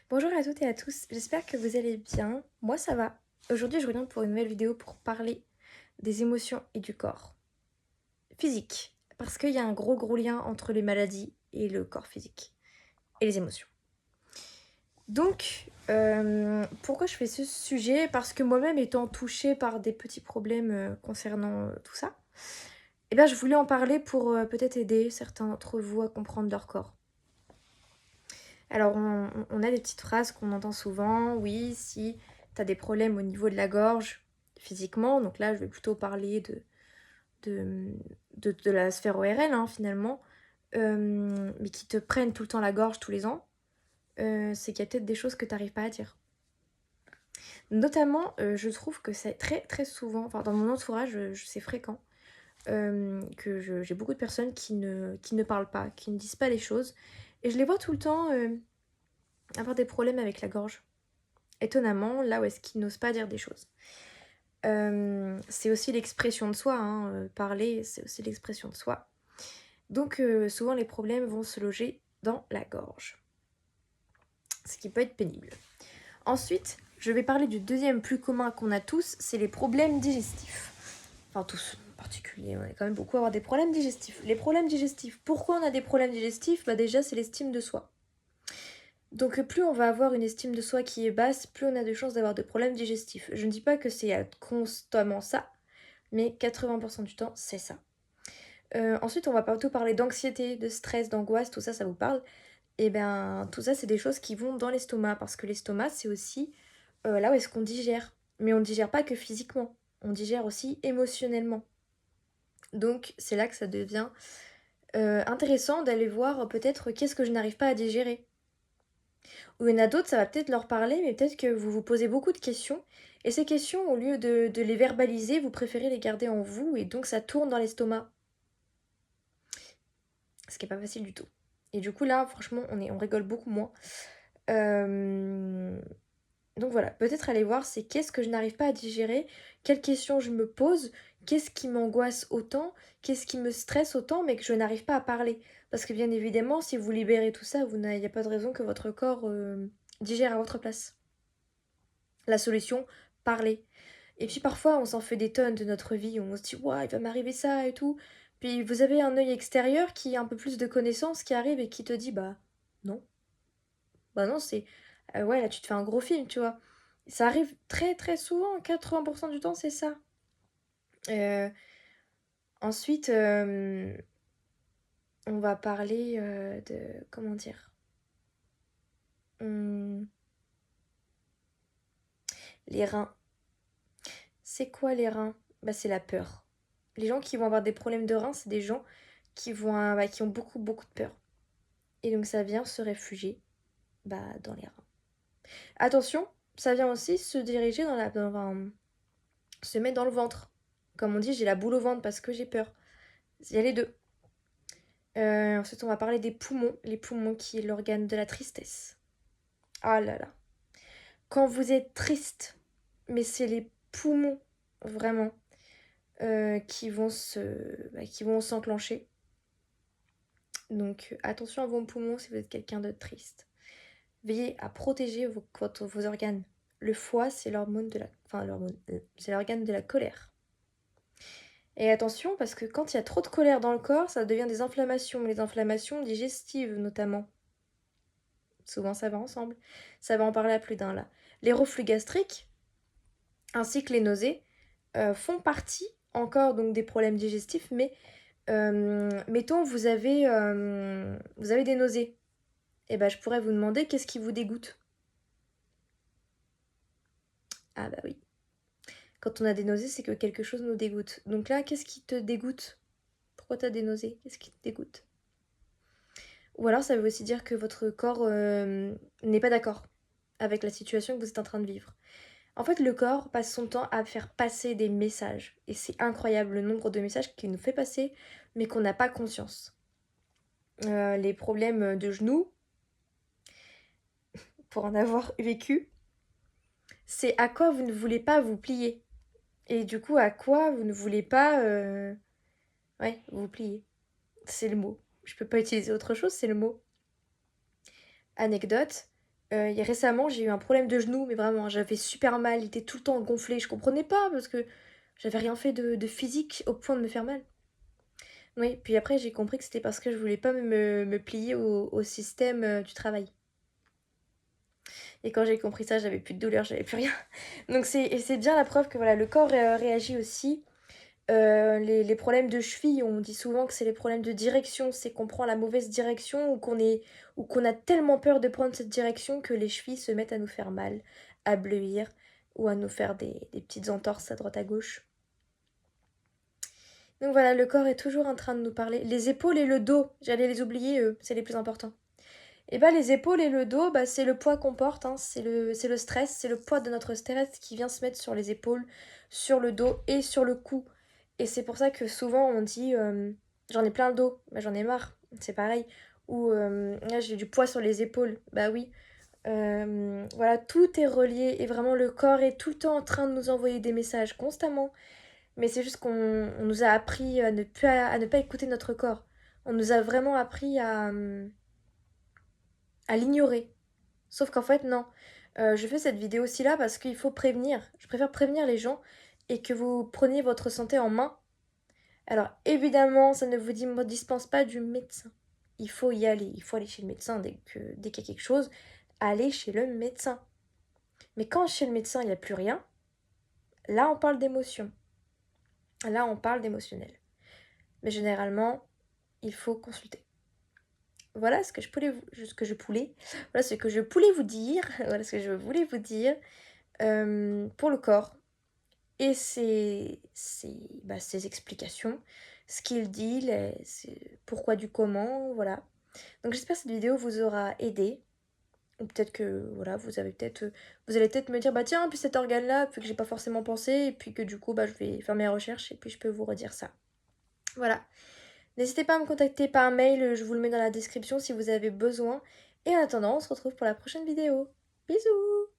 Bonjour à toutes et à tous, j'espère que vous allez bien. Moi ça va. Aujourd'hui je reviens pour une nouvelle vidéo pour parler des émotions et du corps physique. Parce qu'il y a un gros lien entre les maladies et le corps physique et les émotions. Donc, pourquoi je fais ce sujet? Parce que moi-même étant touchée par des petits problèmes concernant tout ça, eh bien je voulais en parler pour peut-être aider certains d'entre vous à comprendre leur corps. Alors, on a des petites phrases qu'on entend souvent. Oui, si tu as des problèmes au niveau de la gorge, physiquement, donc là, je vais plutôt parler de, de la sphère ORL, hein, finalement, mais qui te prennent tout le temps la gorge tous les ans, c'est qu'il y a peut-être des choses que tu n'arrives pas à dire. Notamment, je trouve que c'est très souvent, enfin, dans mon entourage, c'est fréquent, j'ai beaucoup de personnes qui ne parlent pas, qui ne disent pas les choses. Et je les vois tout le temps avoir des problèmes avec la gorge. Étonnamment, là où est-ce qu'ils n'osent pas dire des choses. C'est aussi l'expression de soi, hein, parler, c'est aussi l'expression de soi. Donc souvent les problèmes vont se loger dans la gorge, ce qui peut être pénible. Ensuite, je vais parler du deuxième plus commun qu'on a tous, c'est les problèmes digestifs. Enfin tous, en particulier, on est quand même beaucoup à avoir des problèmes digestifs. Les problèmes digestifs, pourquoi on a des problèmes digestifs? Bah déjà c'est l'estime de soi. Donc plus on va avoir une estime de soi qui est basse, plus on a de chances d'avoir des problèmes digestifs. Je ne dis pas que c'est constamment ça, mais 80% du temps, c'est ça. Ensuite, on va plutôt parler d'anxiété, de stress, d'angoisse, tout ça, ça vous parle. Et bien, tout ça, c'est des choses qui vont dans l'estomac, parce que l'estomac, c'est aussi là où est-ce qu'on digère. Mais on ne digère pas que physiquement, on digère aussi émotionnellement. Donc, c'est là que ça devient intéressant d'aller voir peut-être qu'est-ce que je n'arrive pas à digérer. Ou il y en a d'autres, ça va peut-être leur parler, mais peut-être que vous vous posez beaucoup de questions. Et ces questions, au lieu de les verbaliser, vous préférez les garder en vous, et donc ça tourne dans l'estomac. Ce qui n'est pas facile du tout. Et du coup, là, franchement, on rigole beaucoup moins. Euh, Donc voilà, peut-être aller voir c'est qu'est-ce que je n'arrive pas à digérer, quelles questions je me pose, qu'est-ce qui m'angoisse autant, qu'est-ce qui me stresse autant, mais que je n'arrive pas à parler. Parce que bien évidemment, si vous libérez tout ça, il n'y a pas de raison que votre corps digère à votre place. La solution, parler. Et puis parfois, on s'en fait des tonnes de notre vie, on se dit, ouais, il va m'arriver ça et tout. Puis vous avez un œil extérieur qui a un peu plus de connaissances qui arrive et qui te dit, non. Bah non, c'est... ouais, là, tu te fais un gros film, tu vois. Ça arrive très souvent, 80% du temps, c'est ça. Euh, ensuite, on va parler de... Comment dire? Hum, les reins. C'est quoi les reins? Bah, c'est la peur. Les gens qui vont avoir des problèmes de reins, c'est des gens qui ont beaucoup de peur. Et donc ça vient se réfugier dans les reins. Attention, ça vient aussi se diriger se mettre dans le ventre. Comme on dit, j'ai la boule au ventre parce que j'ai peur. Il y a les deux. Ensuite, on va parler des poumons. Les poumons qui est l'organe de la tristesse. Ah là là. Quand vous êtes triste, mais c'est les poumons, vraiment, qui vont s'enclencher. Donc, attention à vos poumons si vous êtes quelqu'un de triste. Veillez à protéger vos organes. Le foie, c'est l'hormone de la... Enfin, c'est l'organe de la colère. Et attention, parce que quand il y a trop de colère dans le corps, ça devient des inflammations. Les inflammations digestives, notamment. Souvent, ça va ensemble. Ça va en parler à plus d'un, là. Les reflux gastriques, ainsi que les nausées, font partie encore donc des problèmes digestifs, mais mettons, vous avez des nausées. Et ben, je pourrais vous demander qu'est-ce qui vous dégoûte. Ah bah oui. Quand on a des nausées, c'est que quelque chose nous dégoûte. Donc là, qu'est-ce qui te dégoûte? Pourquoi tu as des nausées? Qu'est-ce qui te dégoûte? Ou alors ça veut aussi dire que votre corps n'est pas d'accord avec la situation que vous êtes en train de vivre. En fait, le corps passe son temps à faire passer des messages. Et c'est incroyable le nombre de messages qu'il nous fait passer, mais qu'on n'a pas conscience. Les problèmes de genoux, pour en avoir vécu, c'est à quoi vous ne voulez pas vous plier. Et du coup, à quoi vous ne voulez pas vous plier. C'est le mot. Je peux pas utiliser autre chose, c'est le mot. Anecdote. Et récemment, j'ai eu un problème de genou, mais vraiment, j'avais super mal, il était tout le temps gonflé. Je comprenais pas parce que j'avais rien fait de physique au point de me faire mal. Oui, puis après, j'ai compris que c'était parce que je voulais pas me plier au système du travail. Et quand j'ai compris ça, j'avais plus de douleur, j'avais plus rien. Donc c'est bien la preuve que voilà, le corps réagit aussi. Les problèmes de cheville, on dit souvent que c'est les problèmes de direction, c'est qu'on prend la mauvaise direction ou qu'on a tellement peur de prendre cette direction que les chevilles se mettent à nous faire mal, à bleuir ou à nous faire des petites entorses à droite à gauche. Donc voilà, le corps est toujours en train de nous parler. Les épaules et le dos, j'allais les oublier, c'est les plus importants. Et bah les épaules et le dos, bah, c'est le poids qu'on porte, hein, c'est le stress, c'est le poids de notre stress qui vient se mettre sur les épaules, sur le dos et sur le cou. Et c'est pour ça que souvent on dit j'en ai plein le dos, bah, j'en ai marre, c'est pareil. Ou ah, j'ai du poids sur les épaules, bah oui. Voilà, tout est relié et vraiment le corps est tout le temps en train de nous envoyer des messages constamment. Mais c'est juste qu'on nous a appris à ne pas écouter notre corps. On nous a vraiment appris à l'ignorer. Sauf qu'en fait, non. Je fais cette vidéo aussi là parce qu'il faut prévenir. Je préfère prévenir les gens et que vous preniez votre santé en main. Alors évidemment, ça ne vous dispense pas du médecin. Il faut y aller. Il faut aller chez le médecin dès qu'il y a quelque chose. Aller chez le médecin. Mais quand chez le médecin, il n'y a plus rien, là, on parle d'émotion. Là, on parle d'émotionnel. Mais généralement, il faut consulter. Voilà ce que je voulais voilà ce que je voulais vous dire, voilà ce que je voulais vous dire pour le corps et ses explications, ce qu'il dit, pourquoi du comment, voilà. Donc j'espère que cette vidéo vous aura aidé. Ou peut-être que voilà, vous allez peut-être me dire bah tiens, puis cet organe-là, puis que j'ai pas forcément pensé, et puis que du coup bah je vais faire mes recherches et puis je peux vous redire ça. Voilà. N'hésitez pas à me contacter par mail, je vous le mets dans la description si vous avez besoin. Et en attendant, on se retrouve pour la prochaine vidéo. Bisous!